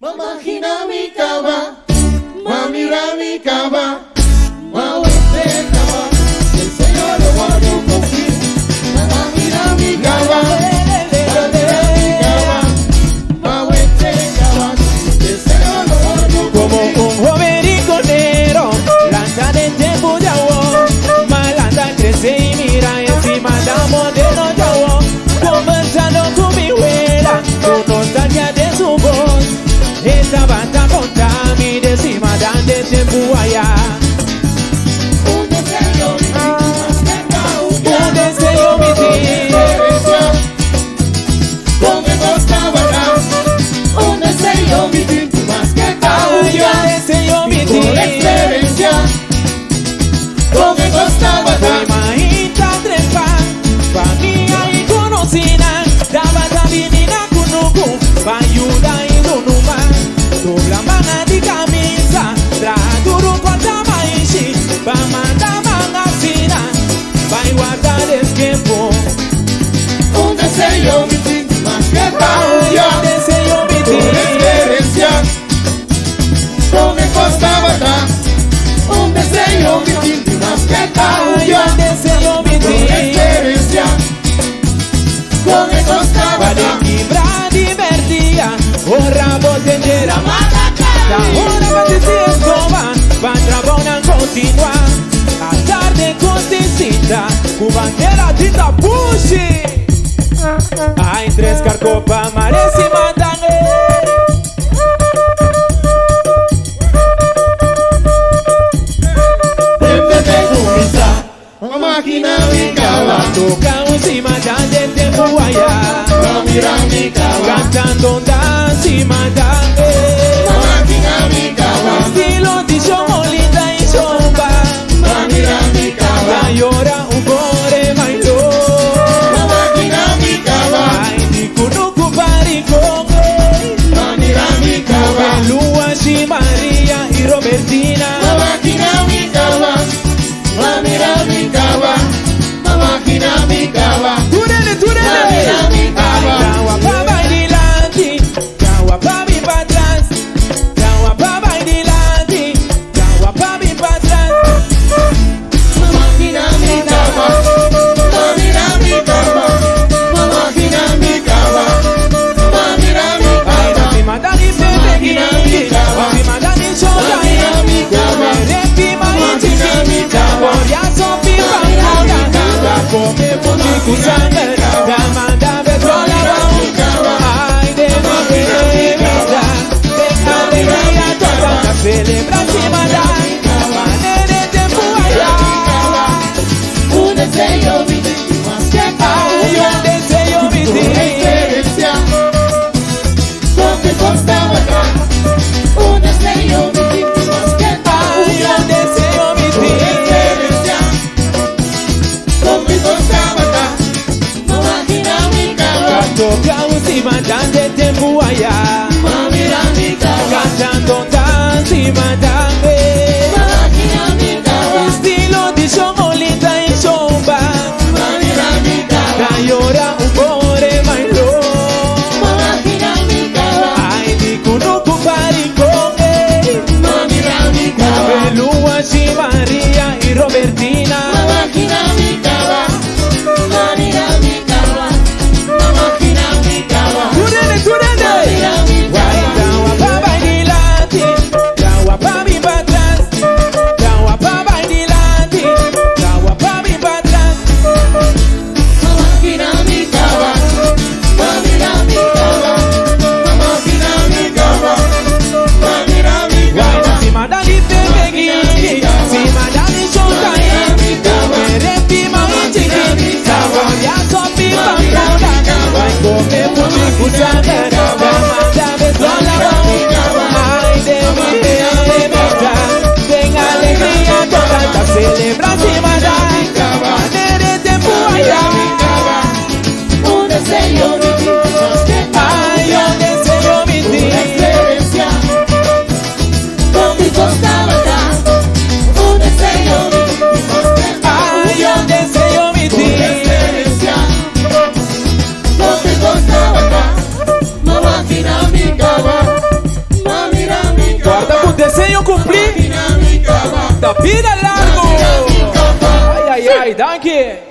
Mama Hinamikawa, Mami Ramikawa, Mawete Kawa, el Señor lo guardó contigo. Mama Hinamikawa, Mami Ramikawa, Mawete Kawa, el Señor lo guardó contigo. Como un joven riconero, lanza de tiempo de agua, malanda crece y mira encima del modelo de agua, conversando con mi abuela, con nostalgia de su voz. Esta banda contra mí de cima de tiempo allá. Un deseo más que causa, Un deseo mi diferencia, con el costaba atrás. Un deseo más que causa, deseo mi por experiencia, con el costaba atrás. Imagina trepa, familia y conocida, daba la menina kunuku, pa ayuda y dunuma, dobla mana di camisa, tra duro cuanta maishi, pa manda mangazina, pa igualdad es tiempo. Un deseo más que Un causa, deseo mi por experiencia, con el costaba atrás. Un deseo más que causa, deseo mi por experiencia, con el costaba para atrás. equilibrar divertida, ora botellera. La hora va a decir escoba, va a trabajar continuar. A tarde consistita, cubandera tita pushi. Hay tres carcopa, mares y mandangue. Mama Hinamikawa, Tocamos y mandangue de Buaya. Mami Ramikawa, Cantando danza y mandangue. Mama Hinamikawa, Estilo de Shomolita y Shomba. Mami Ramikawa, La llora un core bailó. Mama Hinamikawa, Ay, ni kunuku bariko. Mami Ramikawa, Lua, y María y Robertina. Mama Hinamikawa, Mami Ramikawa, Mama Hinamikawa, Turele, turele. Mami Ramikawa. Ay, Gawa pa bailante, Gawa pa mi pa atrás. Gawa pa bailante, Gawa pa mi pa atrás. Mama Hinamikawa, Mami Ramikawa, Mama Hinamikawa, Mami Ay, Ramikawa, si mandani pepe, si mandani shoda, Repi mai chiki, ya so pi pangada, come poni kusanga, Gamanda betrola ba, ay de vida, deja de ir a toda celebra semana, manere de buaya, un deseo más que ay causa, un deseo por mi experiencia, con que costaba acá. Un deseo más que ay causa, un deseo mi por experiencia, con que costaba acá. Mama Hinamikawa, Tocamos y mandando tiempo allá, Mami Ramikawa, cantando danza y mandangue. Mama Hinamikawa, Estilo de Shomolita y Shomba, Mami Ramikawa, la llora un core bailó. Mama Hinamikawa, Ay, ni Vida largo. Ay, ay, ay, danke.